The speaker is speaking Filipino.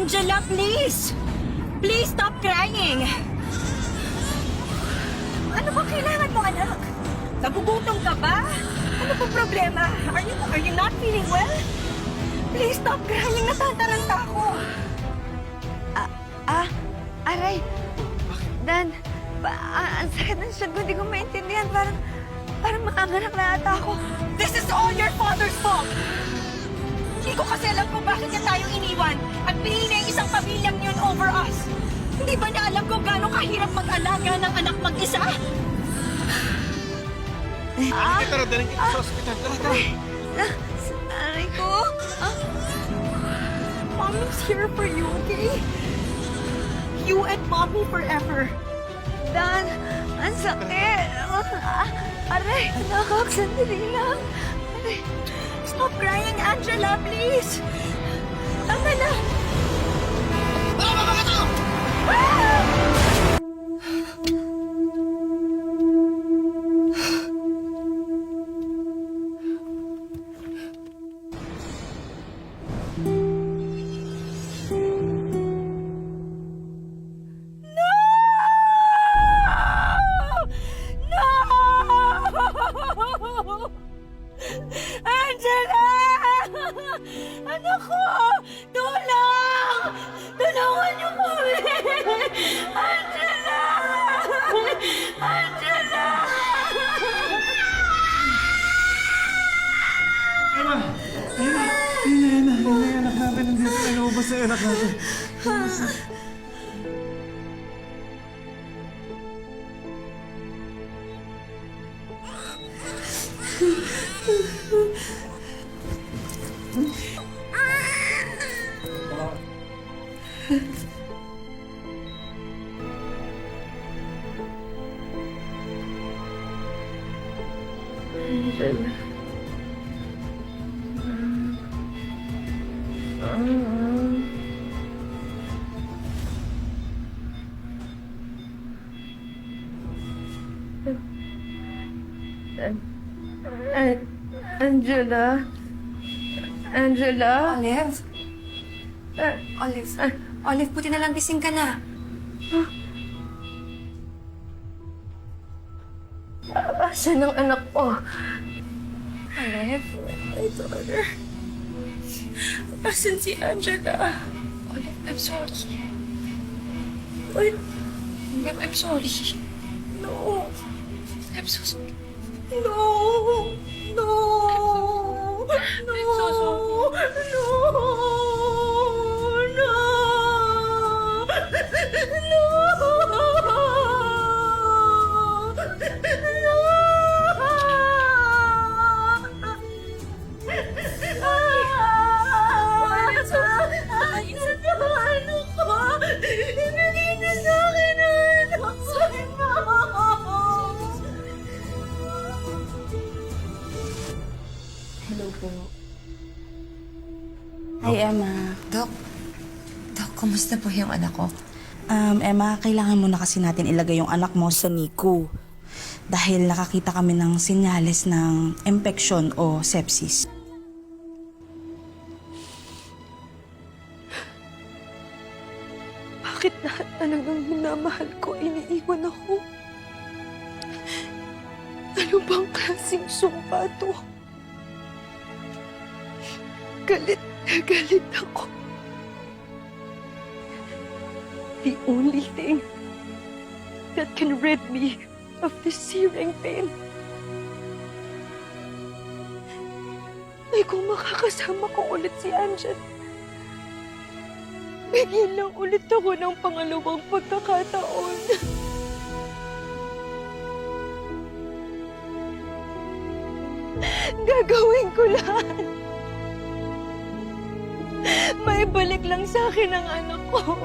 Angela, please! Please stop crying! Ano ba kailangan mo, anak? Nagugutom ka ba? Ano po problema? Are you not feeling well? Please stop crying. Natataranta ako. Aray. Dan, ang sakit ng siyag ko. Hindi ko maintindihan. Parang maanganak na ata ako. This is all your father's fault! Hindi ko kasi alam kung bakit niya tayo iniwan at pinili ang isang pamilyang yun over us. Hindi ba niya alam kung gaano kahirap mag-alaga ng anak mag-isa? Tara, daling kita sa ospital. Tara. Aray ko. Mommy's here for you, okay? You and Mommy forever. Dan, ang sakit. Aray, nakak, sandali lang. Aray. Stop crying, Angela, please! Tama na! Angela! Anak ko! Tulong! Tulungan niyo kami! Angela! Angela! Emma! Yan na, anak natin. Nandito na naubos na yung anak natin. Angela? Angela? Olive? Olive, buti na lang gising ka na. Asan ang anak ko? Olive? My daughter. Asan si Angela? Olive, I'm sorry. Olive, I'm sorry. No. I'm so sorry. No! No! No! I'm so sorry. No! No! Hello po. Hi, Emma. Dok, kumusta po yung anak ko? Emma, kailangan muna kasi natin ilagay yung anak mo sa NICU. Dahil nakakita kami ng senyales ng infection o sepsis. Bakit lahat talagang minamahal ko iniiwan ako? Ano bang klaseng sumpa to? Galit na galit ako. The only thing that can rid me of this searing pain ay kung makakasama ko ulit si Angel. Bigyan lang ulit ako ng pangalawang pagkakataon. Gagawin ko lahat. Maibalik lang sa akin ang anak ko.